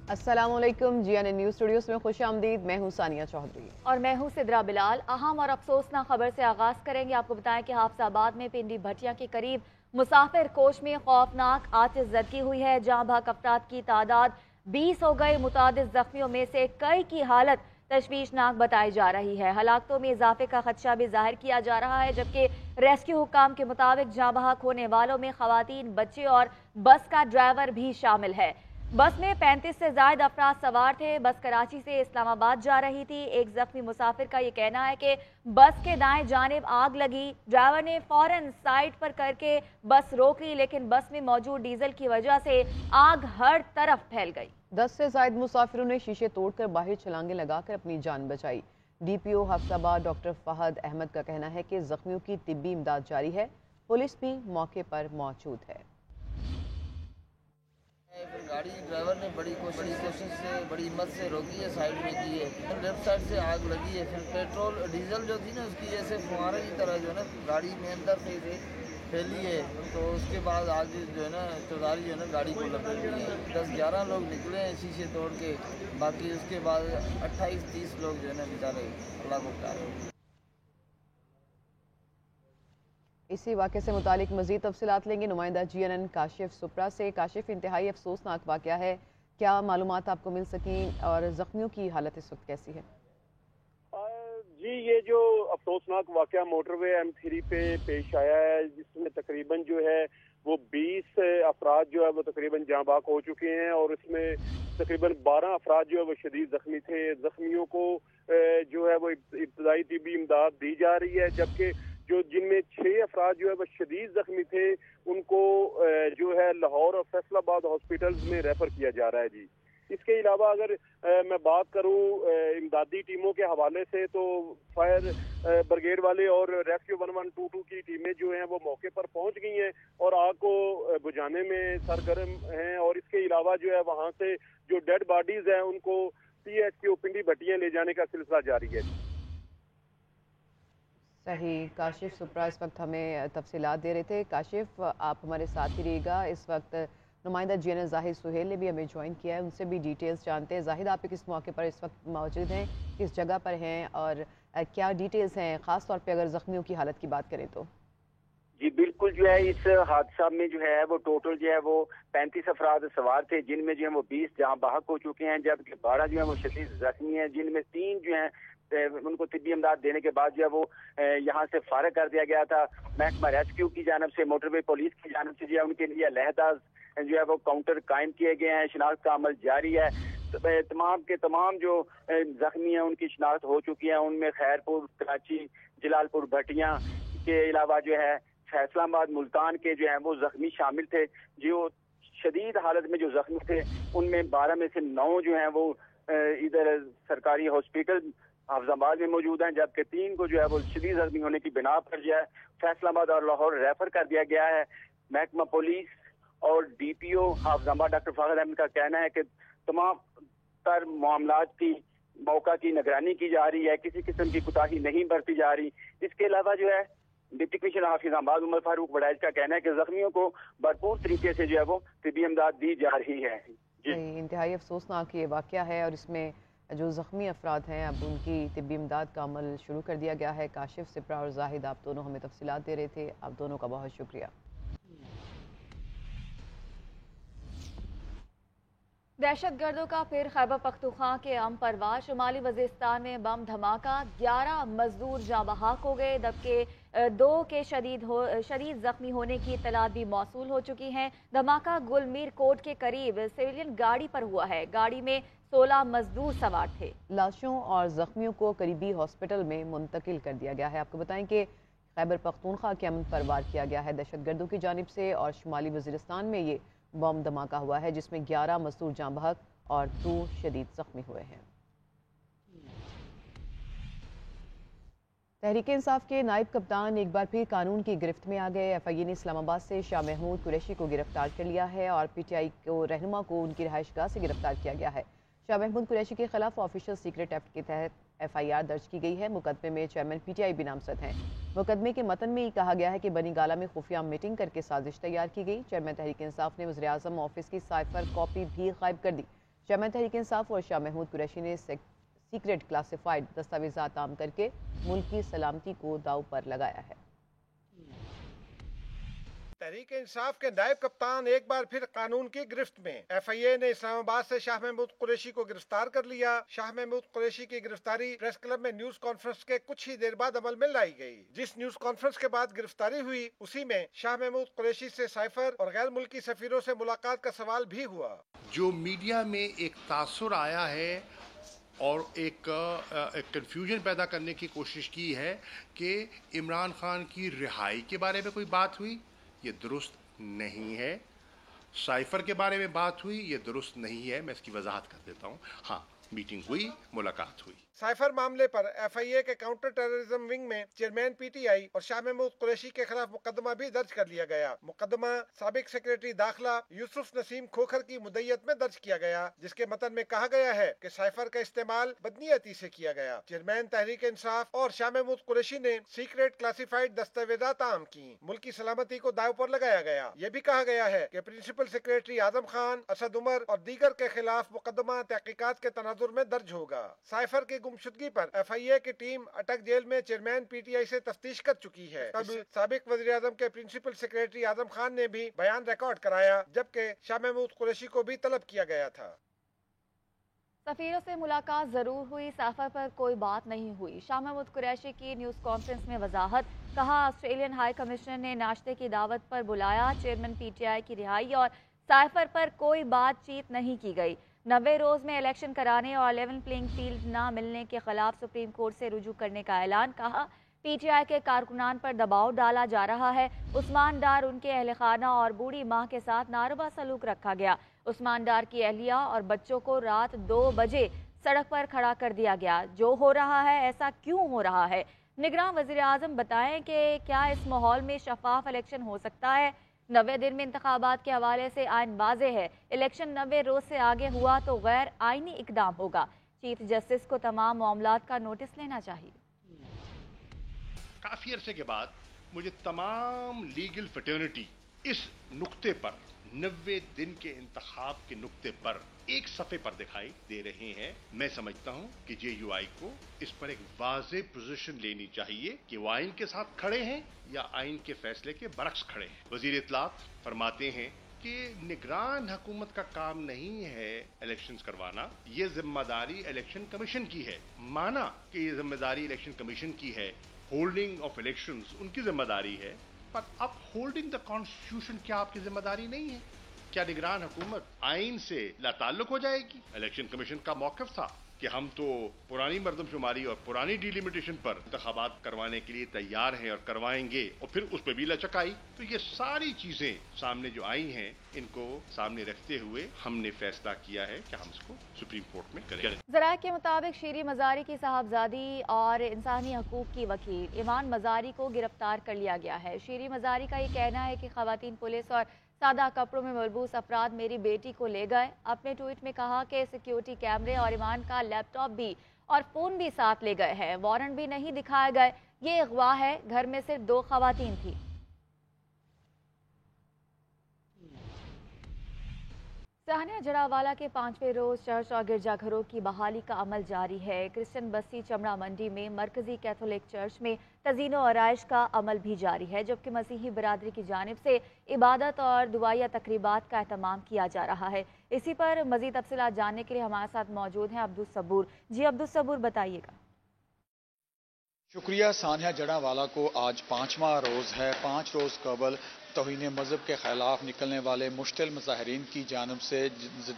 अस्सलाम वालेकुम। GNN news studios में खुश आमदीद। मैं हूँ सानिया चौधरी और मैं हूँ सिद्रा बिलाल। अहम और अफसोसनाक खबर से आगाज करेंगे। आपको बताएं कि हाफसाबाद में पिंडी भटिया के करीब मुसाफिर कोच में खौफनाक आतिश ज़दगी हुई है, जहाँ भाग अफराद की तादाद 20 हो गई। मुतादिद जख्मियों में से कई की हालत तशवीशनाक बताई जा रही है। हलाकतों में इजाफे का खदशा भी जाहिर किया जा रहा है, जबकि रेस्क्यू हुकाम के मुताबिक जहाँ बहक होने वालों में खवातीन, बच्चे और बस का ड्राइवर भी शामिल है। बस में 35 से ज्यादा अफराद सवार थे। बस कराची से इस्लामाबाद जा रही थी। एक जख्मी मुसाफिर का ये कहना है कि बस के दाएं जानिब आग लगी। ड्राइवर ने फौरन साइड पर करके बस रोक ली, लेकिन बस में मौजूद डीजल की वजह से आग हर तरफ फैल गई। 10 से ज्यादा मुसाफिरों ने शीशे तोड़कर बाहर छलांगे लगाकर अपनी जान बचाई। DPO हाफसाबाद डॉक्टर फहद अहमद का कहना है कि जख्मियों की तिब्बी इमदाद जारी है। पुलिस भी मौके पर मौजूद है। फिर गाड़ी ड्राइवर ने बड़ी कोशिश से, बड़ी हिम्मत से रोकी है, साइड में की है। लेफ्ट साइड से आग लगी है। फिर पेट्रोल डीजल जो थी ना, उसकी जैसे फुहारे की तरह जो है ना गाड़ी में अंदर से फैली है। तो उसके बाद आग जो है ना चौधारी जो है ना गाड़ी को लपेट ली है। 10-11 लोग निकले हैं शीशे तोड़ के। बाकी उसके बाद 28-30 लोग जो है ना बेचारे अल्लाह को प्यार है। इसी वाक़े से मुतालिक मज़ीद तफसीलात लेंगे नुमाइंदा GNN काशिफ सुप्रा से। काशिफ, इंतहाई अफसोसनाक वाक़या है, क्या मालूमात आपको मिल सकी और ज़ख्मियों की हालत इस वक्त कैसी है? जी, ये जो अफसोसनाक वाक़या मोटरवे M3 पे पेश आया है, जिसमें तकरीबन जो है वो 20 अफराद जो है वो तकरीबन जाँ बाक हो चुके हैं और इसमें तकरीबन 12 अफराद जो है वो शदीद ज़ख्मी थे। ज़ख्मियों को जो है वो इब्तदाई तिब्बी इमदाद दी जा रही है, जबकि जो जिनमें 6 अफराद जो है वो शदीद ज़ख्मी थे उनको जो है लाहौर और फैसलाबाद हॉस्पिटल्स में रेफर किया जा रहा है। जी, इसके अलावा अगर मैं बात करूं इमदादी टीमों के हवाले से, तो फायर ब्रिगेड वाले और रेस्क्यू 1122 की टीमें जो हैं वो मौके पर पहुंच गई हैं और आग को बुझाने में सरगर्म हैं। और इसके अलावा जो है वहां से जो डेड बॉडीज हैं उनको PHQ पिंडी भटिया ले जाने का सिलसिला जारी है। सही, काशिफ सुप्रा इस वक्त हमें तफसीलात दे रहे थे। काशिफ, आप हमारे साथ ही रहिएगा। इस वक्त नुमाइंदा GNN जाहिद सुहेल ने भी हमें ज्वाइन किया है, उनसे भी डिटेल्स जानते हैं। जाहिद, आप किस मौके पर इस वक्त मौजूद हैं, किस जगह पर हैं और क्या डिटेल्स हैं, ख़ास तौर पे अगर ज़ख्मियों की हालत की बात करें तो? जी बिल्कुल, जो है इस हादसा में जो है वो टोटल जो है वो 35 अफराद सवार थे, जिनमें जो है वो 20 जहाँ बहक हो चुके हैं, जबकि 12 जो है वो शदीद जख्मी हैं, जिनमें 3 जो है उनको तिब्बी इमदाद देने के बाद जो है वो यहाँ से फारग कर दिया गया था। महकमा रेस्क्यू की जानब से, मोटरवे पुलिस की जानब से जो है उनके लिए अलहदा जो है वो काउंटर कायम किए गए हैं। शिनाख्त का अमल जारी है। तमाम के तमाम जो जख्मी हैं उनकी शिनाख्त हो चुकी है। उनमें खैरपुर, कराची, जलालपुर, भटिया के अलावा जो है फैसलाबाद, मुल्तान के जो है वो जख्मी शामिल थे। जो शदीद हालत में जो जख्मी थे उनमें 12 में से 9 जो है वो इधर सरकारी हॉस्पिटल हाफिजाबाद में मौजूद हैं, जबकि 3 को जो है वो शदीद जख्मी होने की बिना पर जो है फैसलाबाद और लाहौर रेफर कर दिया गया है। महकमा पुलिस और DPO हाफिजाबाद डॉक्टर फहद अहमद का कहना है कि तमाम तर मामलात की मौका की निगरानी की जा रही है, किसी किस्म की कोताही नहीं बरती जा रही। इसके अलावा जो है डिप्टी कमिश्नर हाफिजाबाद उमर फारूक वड़ैच का कहना है कि जख्मियों को भरपूर तरीके से जो है वो तिब्बी इमदाद दी जा रही है। इंतहाई अफसोसनाक ये वाक़या है और इसमें जो ज़ख्मी अफराद हैं अब उनकी तिब्बी इमदाद का अमल शुरू कर दिया गया है। काशिफ, सिप्रा और जाहिद, आप दोनों हमें तफसीलात दे रहे थे, आप दोनों का बहुत शुक्रिया। दहशत गर्दों का फिर खैबर पख्तूनख्वा के परवार शुमाली वजीरिस्तान में बम धमाका, 11 मजदूर जाँ बहक हो गए, जबकि 2 के शदीद जख्मी होने की इतलात भी मौसूल हो चुकी हैं। धमाका गुलमीर कोट के करीब सिविलियन गाड़ी पर हुआ है। गाड़ी में 16 मजदूर सवार थे। लाशों और जख्मियों को करीबी हॉस्पिटल में मुंतकिल कर दिया गया है। आपको बताएं कि खैबर पख्तूनख्वा के अमन परवार किया गया है दहशत गर्दों की जानिब से और शुमाली वजीरिस्तान में ये बम धमाका हुआ है, जिसमें 11 मजदूर जाँ बहक और 2 शदीद जख्मी हुए हैं। तहरीक इंसाफ के नायब कप्तान एक बार फिर कानून की गिरफ्त में आ गए। FIA ने इस्लामाबाद से शाह महमूद कुरैशी को गिरफ्तार कर लिया है और PTI को रहनुमा को उनकी रिहाइशगाह से गिरफ्तार किया गया है। शाह महमूद कुरैशी के खिलाफ ऑफिशियल सीक्रेट एक्ट के तहत FIR दर्ज की गई है। मुकदमे में चेयरमैन PTI भी नामजद हैं। मुकदमे के मतन में कहा गया है कि बनी गाला में खुफिया मीटिंग करके साजिश तैयार की गई। चेयरमैन तहरीक इंसाफ ने वज़ीर आज़म ऑफिस की साइफर कॉपी भी गायब कर दी। जमात तहरीक इंसाफ और शाह महमूद कुरैशी ने सीक्रेट क्लासिफाइड दस्तावेजात आम करके मुल्क की सलामती को दांव पर लगाया है। तहरीक इंसाफ के नायब कप्तान एक बार फिर कानून की गिरफ्त में। FIA ने इस्लामाबाद से शाह महमूद कुरैशी को गिरफ्तार कर लिया। शाह महमूद कुरैशी की गिरफ्तारी प्रेस क्लब में न्यूज कॉन्फ्रेंस के कुछ ही देर बाद अमल में लाई गई। जिस न्यूज कॉन्फ्रेंस के बाद गिरफ्तारी हुई उसी में शाह महमूद कुरैशी से साइफर और गैर मुल्की सफीरों से मुलाकात का सवाल भी हुआ। जो मीडिया में एक तासुर आया है और एक कंफ्यूजन पैदा करने की कोशिश की है कि इमरान खान की रिहाई के बारे में कोई बात हुई, ये दुरुस्त नहीं है। साइफर के बारे में बात हुई, ये दुरुस्त नहीं है। मैं इसकी वजाहत कर देता हूँ। हाँ, मीटिंग हुई, मुलाकात हुई। साइफर मामले पर FIA के काउंटर टेररिज्म विंग में चेयरमैन PTI और शाह महमूद कुरैशी के खिलाफ मुकदमा भी दर्ज कर लिया गया। मुकदमा साबिक सेक्रेटरी दाखिला यूसुफ नसीम खोखर की मुद्दत में दर्ज किया गया, जिसके मतन में कहा गया है कि साइफर का इस्तेमाल बदनीयती से किया गया। चेयरमैन तहरीक इंसाफ और शाह महमूद कुरैशी ने सीक्रेट क्लासिफाइड दस्तावेजात आम की। मुल्क की सलामती को दाव पर लगाया गया। ये भी कहा गया है कि प्रिंसिपल सेक्रेटरी आजम खान, असद उमर और दीगर के खिलाफ मुकदमा तहकीकात के तनाजुर में दर्ज होगा। साइफर की गुमशुदगी पर FIA की टीम अटक जेल में चेयरमैन PTI से तफ्तीश कर चुकी है। तब साबिक वज़ीर आज़म के प्रिंसिपल सेक्रेटरी आजम खान ने भी बयान रिकॉर्ड कराया, जबकि शाह महमूद कुरैशी को भी तलब किया गया था। सफीरों से मुलाकात जरूर हुई, साफर पर कोई बात नहीं हुई। शाह महमूद कुरैशी की न्यूज कॉन्फ्रेंस में वजाहत। कहा, ऑस्ट्रेलियन हाई कमिश्नर ने नाश्ते की दावत पर बुलाया। चेयरमैन PTI की रिहाई और साइफर पर कोई बातचीत नहीं की गई। 90 रोज में इलेक्शन कराने और लेवल प्लेइंग फील्ड न मिलने के खिलाफ सुप्रीम कोर्ट से रुजू करने का ऐलान। कहा, PTI के कारकुनान पर दबाव डाला जा रहा है। उस्मान डार, उनके अहल खाना और बूढ़ी माँ के साथ नारवा सलूक रखा गया। उस्मान डार की अहलिया और बच्चों को रात 2 बजे सड़क पर खड़ा कर दिया गया। जो हो रहा है, ऐसा क्यों हो रहा है? निगरान वज़ीर आज़म बताएं कि क्या इस माहौल में शफाफ इलेक्शन हो सकता है? 90 दिन में इंतखाबात के हवाले से आइन वाज़े है। इलेक्शन 90 रोज से आगे हुआ तो गैर आइनी इकदाम होगा। चीफ जस्टिस को तमाम मामलात का नोटिस लेना चाहिए। काफी अरसे के बाद मुझे तमाम लीगल फ्रेटर्निटी इस नुक्ते पर 90 दिन के इंतखाब के नुक्ते पर एक सफ़े पर दिखाई दे रहे हैं। मैं समझता हूं कि JUI को इस पर एक वाज़ेह पोजीशन लेनी चाहिए कि वो आइन के साथ खड़े हैं या आइन के फैसले के बरक्स खड़े हैं। वज़ीर इत्तलात फरमाते हैं कि निगरान हुकूमत का काम नहीं है इलेक्शंस करवाना, ये जिम्मेदारी इलेक्शन कमीशन की है। माना कि ये जिम्मेदारी इलेक्शन कमीशन की है, होल्डिंग ऑफ इलेक्शंस उनकी जिम्मेदारी है, पर अब होल्डिंग द कॉन्स्टिट्यूशन क्या आपकी जिम्मेदारी नहीं है? क्या निगरान हुकूमत आइन से लाताल्लुक हो जाएगी? इलेक्शन कमीशन का मौक़िफ़ था कि हम तो पुरानी मर्दमशुमारी और पुरानी डिलिमिटेशन पर इंतखाबात करवाने के लिए तैयार हैं और करवाएंगे, और फिर उस पर भी लचक आई। तो ये सारी चीजें सामने जो आई हैं, इनको सामने रखते हुए हमने फैसला किया है कि हम इसको सुप्रीम कोर्ट में करेंगे। ज़राए के मुताबिक शीरी मज़ारी की साहबजादी और इंसानी हकूक़ की वकील ईमान मज़ारी को गिरफ्तार कर लिया गया है। शीरी मज़ारी का ये कहना है कि ख़वातीन पुलिस और सादा कपड़ों में मलबूस अफराद मेरी बेटी को ले गए। अपने ट्वीट में कहा कि सिक्योरिटी कैमरे और ईमान का लैपटॉप भी और फ़ोन भी साथ ले गए हैं। वारंट भी नहीं दिखाए गए। ये अगवा है। घर में सिर्फ 2 ख़वातीन थी। सानिया जड़ावाला के 5वें रोज चर्च और गिरजाघरों की बहाली का अमल जारी है। क्रिश्चियन बस्ती चमड़ा मंडी में मरकजी कैथोलिक चर्च में तज़ीनो आराइश का अमल भी जारी है, जबकि मसीही बिरादरी की जानिब से इबादत और दुआया तकरीबात का एहतमाम किया जा रहा है। इसी पर मज़ीद तफसीलात जानने के लिए हमारे साथ मौजूद हैं अब्दुल सबूर। जी अब्दुल सबूर, बताइएगा। शुक्रिया। सानिया जड़ावाला को आज 5वां रोज़ है। 5 रोज़ कबल तौहीन मज़हब के खिलाफ निकलने वाले मुश्तिल मुजाहिरीन की जानब से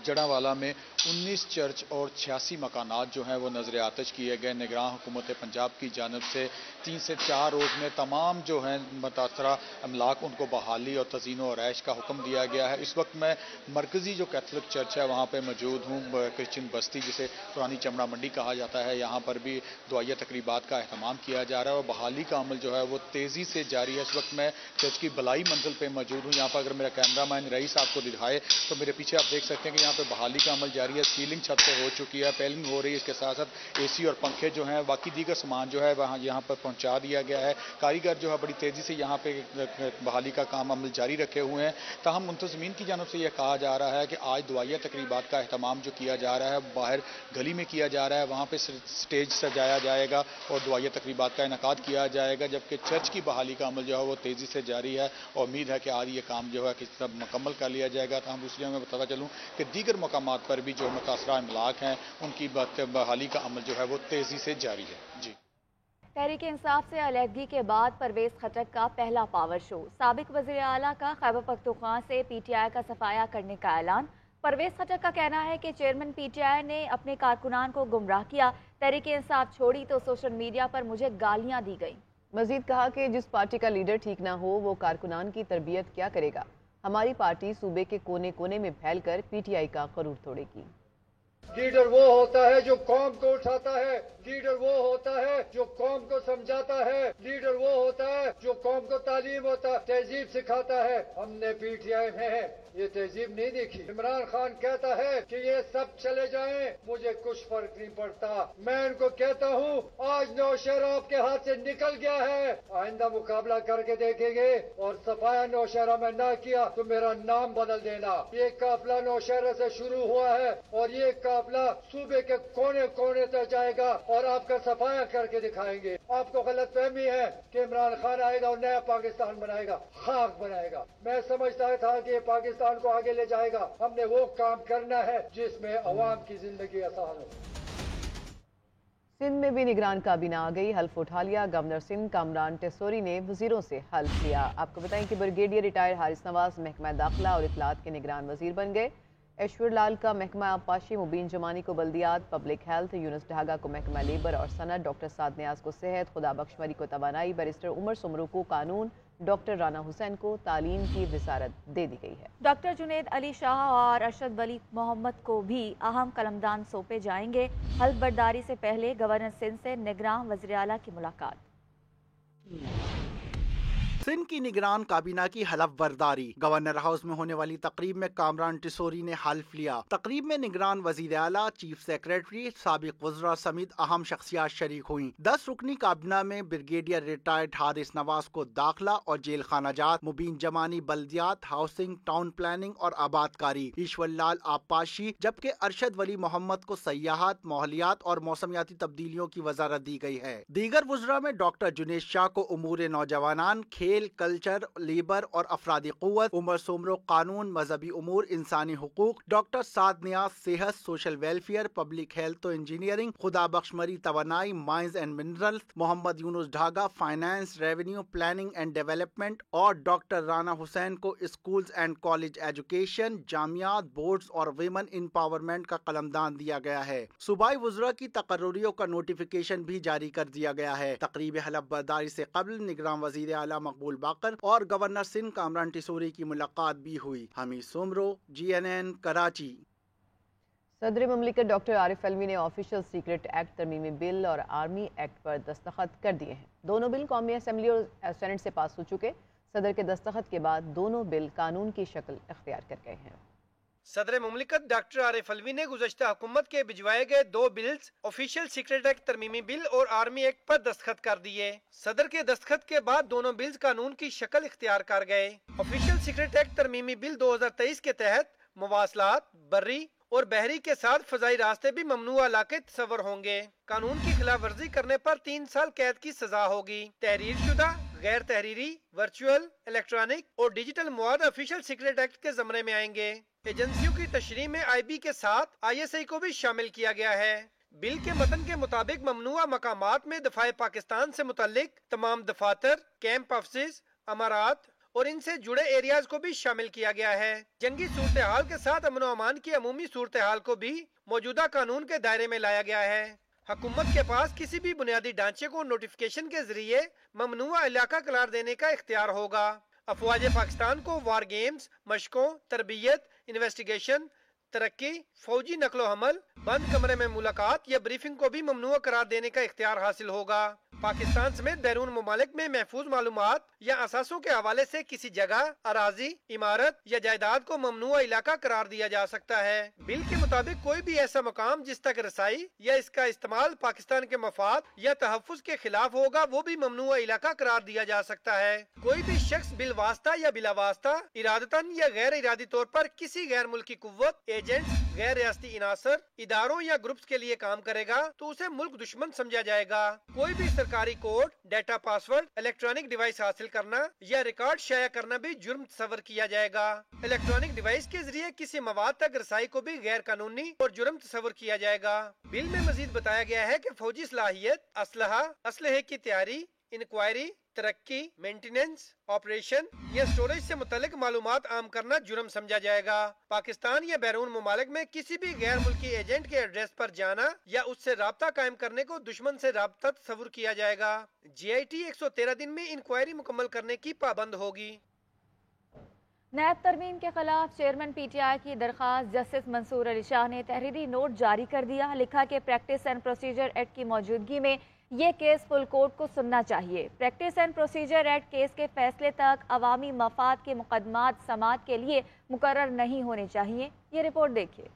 जड़ावाला में 19 चर्च और 86 मकानात जो हैं वो नजर आतिश किए गए। निगरान हुकूमत पंजाब की जानब से 3 से 4 रोज़ में तमाम जो हैं मुतासरा अमलाक उनको बहाली और तज़ीनो आराइश का हुक्म दिया गया है। इस वक्त मैं मरकज़ी जो कैथोलिक चर्च है वहाँ पर मौजूद हूँ। क्रिश्चियन बस्ती जिसे पुरानी चमड़ा मंडी कहा जाता है, यहाँ पर भी दुआया तकरीबात का अहतमाम किया जा रहा है और बहाली का अमल जो है वो तेज़ी से जारी है। इस वक्त मैं चर्च की बलाई मंजिल पे मौजूद हूँ। यहाँ पर अगर मेरा कैमरा मैन रईस आपको दिखाए तो मेरे पीछे आप देख सकते हैं कि यहाँ पे बहाली का अमल जारी है। सीलिंग छत पे हो चुकी है, पेलिंग हो रही है, इसके साथ साथ AC और पंखे जो हैं, बाकी दीगर सामान जो है वहाँ यहाँ पर पहुँचा दिया गया है। कारीगर जो है बड़ी तेज़ी से यहाँ पे बहाली का काम अमल जारी रखे हुए हैं। ताहम मुंतज़मीन की जानब से यह कहा जा रहा है कि आज दुआया तकरीबात का अहतमाम जो किया जा रहा है बाहर गली में किया जा रहा है, वहाँ पे स्टेज सजाया जाएगा और दुआया तकरीबात का इनकाद किया जाएगा, जबकि चर्च की बहाली का अमल जो है वो तेज़ी से जारी है और उम्मीद है कि आज ये काम जो है कि सब मुकम्मल कर लिया जाएगा। तो हम दूसरी मैं बताता चलूँ कि दीगर मकामात पर भी जो मुतासरा इमलाक हैं उनकी बहाली का अमल जो है वो तेज़ी से जारी है। जी, तहरीक इंसाफ से अलहदगी के बाद परवेज खटक का पहला पावर शो। साबिक वज़ीर आला का खैबर पख्तूनख्वा से PTI का सफाया करने का ऐलान। परवेज खटक का कहना है कि चेयरमैन PTI ने अपने कारकुनान को गुमराह किया, तहरीक इंसाफ छोड़ी तो सोशल मीडिया पर मुझे गालियां दी गई। मजीद कहा कि जिस पार्टी का लीडर ठीक ना हो वो कारकुनान की तरबियत क्या करेगा। हमारी पार्टी सूबे के कोने कोने में फैल कर PTI का गरूर तोड़ेगी। लीडर वो होता है जो कौम को उठाता है, लीडर वो होता है जो कौम को समझाता है, लीडर वो होता है जो कौम को तालीम होता तहजीब सिखाता है। हमने PTI में है ये तहजीब नहीं देखी। इमरान खान कहता है कि ये सब चले जाएं, मुझे कुछ फर्क नहीं पड़ता। मैं इनको कहता हूँ आज नौशहरा आपके हाथ से निकल गया है, आइंदा मुकाबला करके देखेंगे और सफाया नौशहरा में ना किया तो मेरा नाम बदल देना। ये काफिला नौशहरा से शुरू हुआ है और ये काफिला सूबे के कोने कोने तक जाएगा और आपका सफाया करके दिखाएंगे। आपको गलत फहमी है कि इमरान खान आएगा और नया पाकिस्तान बनाएगा, खाक बनाएगा। मैं समझता था कि ये पाकिस्तान को आगे ले जाएगा। हमने वो काम करना है जिसमें अवाम की जिंदगी आसान हो। सिंध में भी निगरान काबीना आ गई, हल्फ उठा लिया। गवर्नर सिंध कामरान टेसोरी ने वजीरों से हल्फ लिया। आपको बताएं कि ब्रिगेडियर रिटायर हारिस नवाज महकमा दाखिला और इत्तलात के निगरान वजीर बन गए। ऐश्वर्य लाल का महकमा आबपाशी, मुबीन जमानी को बल्दियात, पब्लिक हेल्थ, यूनुस ढागा को महकमा लेबर और सनत, डॉक्टर साद नियाज को सेहत, खुदा बख्शमरी को तवानाई, बैरिस्टर उमर सुमरू को कानून, डॉक्टर राना हुसैन को तालीम की वजारत दे दी गई है। डॉक्टर जुनेद अली शाह और अरशद वली मोहम्मद को भी अहम कलमदान सौंपे जाएंगे। हल्फ बर्दारी से पहले गवर्नर सिंध से निगरान वज़ीर आला की मुलाकात। सिंध की निगरान काबीना की हलफ बर्दारी। गवर्नर हाउस में होने वाली तकरीब में कामरान टिसोरी ने हल्फ लिया। तकरीब में निगरान वजीर आला, चीफ सेक्रेटरी, साबिक वज़रा समेत अहम शख्सियात शरीक हुई। 10 रुकनी काबीना में ब्रिगेडियर रिटायर्ड हारिस नवाज को दाखिला और जेल खाना जात, मुबीन जमानी बल्दियात, हाउसिंग, टाउन प्लानिंग और आबादकारी, ईश्वर लाल आबपाशी, जबकि अरशद वली मोहम्मद को सयाहत, माहौलियात और मौसमियाती तब्दीलियों की वजारत दी गई है। दीगर वज़रा में डॉक्टर जुनेद शाह को उमूर नौजवानान, खेल, कल्चर, लेबर और अफरादी कुव्वत, उमर सुमरो कानून, मजहबी उमूर, इंसानी हुकूक, डॉक्टर साद नियाज सेहत, सोशल वेलफेयर, पब्लिक हेल्थ और इंजीनियरिंग, खुदा बख्शमरी तवानाई, mines and minerals, Mohammad Yunus ढागा finance, revenue, planning and development और डॉक्टर राना हुसैन को schools and college education, जामियात, boards और विमेन इम्पावरमेंट का कलमदान दिया गया है। सूबाई वज़रा की तकर्रुरियों का नोटिफिकेशन भी जारी कर दिया गया है। तकरीब हलफ बर्दारी से कबल निगरान वज़ीर आला मकबूल बाकर और गवर्नर सिंध कामरान टिसोरी की मुलाकात भी हुई। हमीद सुमरो, GNN, कराची। सदर ममलिकत डॉक्टर आरिफ अलवी ने ऑफिशियल सीक्रेट एक्ट तरमीमी बिल और आर्मी एक्ट पर दस्तखत कर दिए हैं। दोनों बिल कौमी असम्बली और सेनेट से पास हो चुके। सदर के दस्तखत के बाद दोनों बिल कानून की शक्ल इख्तियार कर गए हैं। सदर मुमलिकत डॉक्टर आरिफ अलवी ने गुज़श्ता हुकूमत के भिजवाए गए 2 बिल्स, ऑफिशियल सीक्रेट एक्ट तरमीमी बिल और आर्मी एक्ट पर दस्तखत कर दिए। सदर के दस्तखत के बाद दोनों बिल्स कानून की शक्ल इख्तियार कर गए। ऑफिशियल सीक्रेट एक्ट तरमीमी बिल 2023 के तहत मवासलात, बर्री और बहरी के साथ फजाई रास्ते भी ममनुआ इलाके तस्वर होंगे। कानून की खिलाफ वर्जी करने पर 3 साल कैद की सजा होगी। तहरीर शुदा, गैर तहरीरी, वर्चुअल, इलेक्ट्रॉनिक और डिजिटल मवाद ऑफिशियल सीक्रेट एक्ट के ज़मरे में आएंगे। एजेंसियों की तशरीह में IB के साथ ISI को भी शामिल किया गया है। बिल के मतन के मुताबिक ममनुआ मकामात में दफाए पाकिस्तान से मुतल्लिक तमाम दफातर, कैंप ऑफिस, अमारात और इनसे जुड़े एरियाज को भी शामिल किया गया है। जंगी सूरत हाल के साथ अमन और अमान की अमूमी सूरत हाल को भी मौजूदा कानून के दायरे में लाया गया है। हुकूमत के पास किसी भी बुनियादी ढांचे को नोटिफिकेशन के जरिए ममनुआ इलाका करार देने का इख्तियार होगा। अफवाज पाकिस्तान को वार गेम्स, मशकों, तरबियत, इन्वेस्टिगेशन, तरक्की, फौजी नकलो हमल, बंद कमरे में मुलाकात या ब्रीफिंग को भी ममनुआ करार देने का इख्तियार हासिल होगा। पाकिस्तान समेत बैरून मुमालिक में महफूज मालूमात या असासों के हवाले से किसी जगह, अराजी, इमारत या जायदाद को ममनुआ इलाका करार दिया जा सकता है। बिल के मुताबिक कोई भी ऐसा मकाम जिस तक रसाई या इसका इस्तेमाल पाकिस्तान के मफाद या तहफ्फुज के खिलाफ होगा वो भी ममनुआ इलाका करार दिया जा सकता है। कोई भी शख्स बिल वास्ता या बिला वास्ता इरादतन या गैर इरादी तौर पर किसी गैर मुल्की कुव्वत, एजेंट, गैर रियासती इनासर, इदारों या ग्रुप्स के लिए काम करेगा तो उसे मुल्क दुश्मन समझा जाएगा। कोई भी सरकारी code, data password, electronic device हासिल करना या रिकॉर्ड शाया करना भी जुर्म तस्वर किया जाएगा। इलेक्ट्रॉनिक डिवाइस के जरिए किसी मवाद तक रसाई को भी गैर कानूनी और जुर्म तस्वर किया जाएगा। बिल में मजीद बताया गया है कि फौजी सलाहियत, असलहा, असलहे की तैयारी, इंक्वायरी, तरक्की, मेंटेनेंस, ऑपरेशन या स्टोरेज से मुतल्लिक मालूमात आम करना जुर्म समझा जाएगा। पाकिस्तान या बैरून मुमालिक में किसी भी गैर मुल्की एजेंट के एड्रेस पर जाना या उससे राब्ता कायम करने को दुश्मन से राब्ता तस्वुर किया जाएगा। GIT 113 दिन में इंक्वायरी मुकम्मल करने की पाबंद होगी। नैब तरमीम के खिलाफ चेयरमैन PTI की दरखास्त जस्टिस मंसूर अली शाह ने तहरीरी नोट जारी कर दिया। लिखा कि प्रैक्टिस एंड प्रोसीजर एक्ट की मौजूदगी में ये केस फुल कोर्ट को सुनना चाहिए। Practice and procedure act case के फैसले तक अवामी मफाद के मुकदमात समाअत के लिए मुकर्रर नहीं होने चाहिए। ये रिपोर्ट देखिए।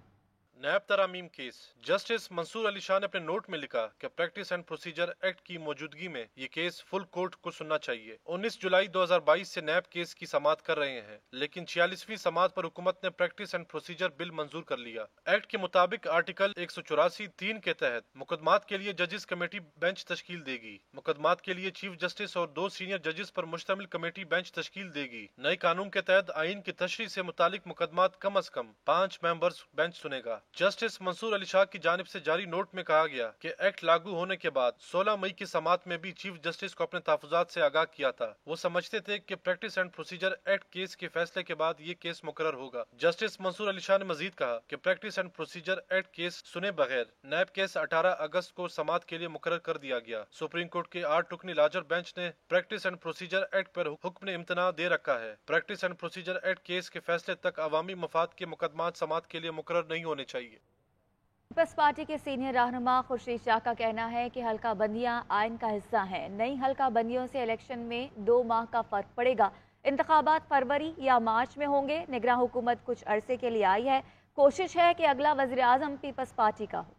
नैब तरामीम केस जस्टिस मंसूर अली शाह ने अपने नोट में लिखा कि प्रैक्टिस एंड प्रोसीजर एक्ट की मौजूदगी में ये केस फुल कोर्ट को सुनना चाहिए। 19 जुलाई 2022 से नैब केस की समाअत कर रहे हैं, लेकिन 46वीं समाअत पर हुकूमत ने प्रैक्टिस एंड प्रोसीजर बिल मंजूर कर लिया। एक्ट के मुताबिक आर्टिकल 184(3) के तहत मुकदमात के लिए जजेस कमेटी बेंच तश्कील देगी। मुकदमात के लिए चीफ जस्टिस और 2 सीनियर जजेस पर मुश्तमिल कमेटी बेंच तश्कील देगी। नए कानून के तहत आइन की तशरीह से मुतालिक मुकदमात कम अज कम 5 मेंबर्स बेंच सुनेगा। जस्टिस मंसूर अली शाह की जानिब से जारी नोट में कहा गया कि एक्ट लागू होने के बाद 16 मई की समाअत में भी चीफ जस्टिस को अपने तहफ़्फ़ुज़ात से आगाह किया था। वो समझते थे कि practice and procedure act case के फैसले के बाद ये केस मुकर्रर होगा। जस्टिस मंसूर अली शाह ने मजीद कहा कि practice and procedure act case सुने बगैर नैब केस 18 अगस्त को समाअत के लिए मुकर्रर कर दिया गया। सुप्रीम कोर्ट के 8 रुकनी लार्जर बेंच ने प्रैक्टिस एंड प्रोसीजर एक्ट पर हुक्म इम्तना दे रखा है। Practice and procedure act case के फैसले तक अवामी मफाद के मुकदमात समाअत के लिए मुकर्रर नहीं होने चाहिए। पीपल्स पार्टी के सीनियर रहनुमा खुर्शीद शाह का कहना है कि हल्का बंदियां आइन का हिस्सा हैं। नई हल्का बंदियों से इलेक्शन में 2 माह का फर्क पड़ेगा। इंतखाबात फरवरी या मार्च में होंगे। निगरान हुकूमत कुछ अरसे के लिए आई है। कोशिश है कि अगला वज़ीर आज़म पीपल्स पार्टी का हो।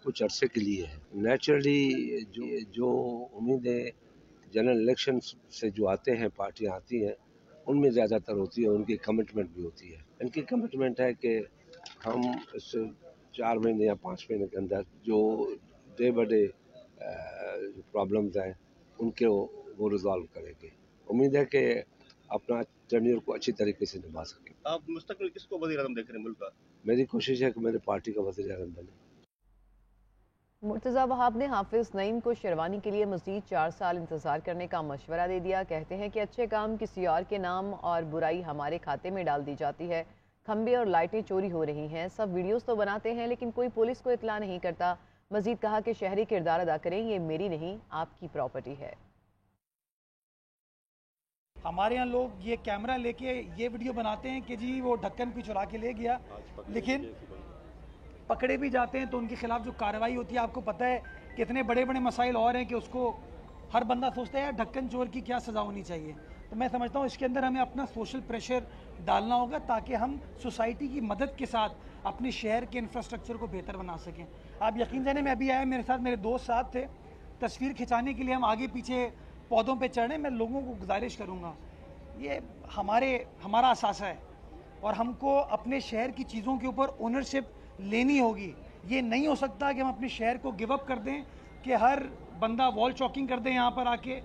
कुछ अरसे के लिए है। नेचुरली जो उम्मीदें जनरल इलेक्शन से जो आते हैं, पार्टियां आती हैं, उनमें ज़्यादातर होती है, उनकी कमिटमेंट भी होती है। इनकी कमिटमेंट है कि हम इस 4 महीने या 5 महीने के अंदर जो डे बाय डे प्रॉब्लम्स हैं उनके वो रिजॉल्व करेंगे। उम्मीद है कि अपना टेन्योर को अच्छी तरीके से निभा सकें। आप मुस्तकबिल किसको वज़ीर आज़म देख रहे हैं मुल्क का? मेरी कोशिश है कि मेरी पार्टी का वज़ीर आज़म बने। मुर्तज़ा वहाब ने हाफिज नईम को शेरवानी के लिए मज़ीद 4 साल इंतजार करने का मशवरा दे दिया। कहते हैं कि अच्छे काम किसी और के नाम और बुराई हमारे खाते में डाल दी जाती है। खंबे और लाइटें चोरी हो रही हैं। सब वीडियोस तो बनाते हैं लेकिन कोई पुलिस को इतला नहीं करता। मजीद कहा कि शहरी किरदार अदा करें, ये मेरी नहीं आपकी प्रॉपर्टी है। हमारे यहाँ लोग ये कैमरा लेके ये वीडियो बनाते हैं कि जी वो ढक्कन भी चुरा के ले गया, लेकिन पकड़े भी जाते हैं तो उनके खिलाफ जो कार्रवाई होती है, आपको पता है कितने बड़े बड़े मसाइल और हैं कि उसको हर बंदा सोचता है यार ढक्कन चोर की क्या सज़ा होनी चाहिए। तो मैं समझता हूँ इसके अंदर हमें अपना सोशल प्रेशर डालना होगा ताकि हम सोसाइटी की मदद के साथ अपने शहर के इंफ्रास्ट्रक्चर को बेहतर बना सकें। आप यकीन जाने, मैं अभी आया, मेरे साथ मेरे दोस्त साथ थे, तस्वीर खिंचाने के लिए हम आगे पीछे पौधों पे चढ़े। मैं लोगों को गुजारिश करूँगा, ये हमारा असासा है और हमको अपने शहर की चीज़ों के ऊपर ओनरशिप लेनी होगी। ये नहीं हो सकता कि हम अपने शहर को गिव अप कर दें, कि हर बंदा वॉल चॉकिंग कर दे यहाँ पर आके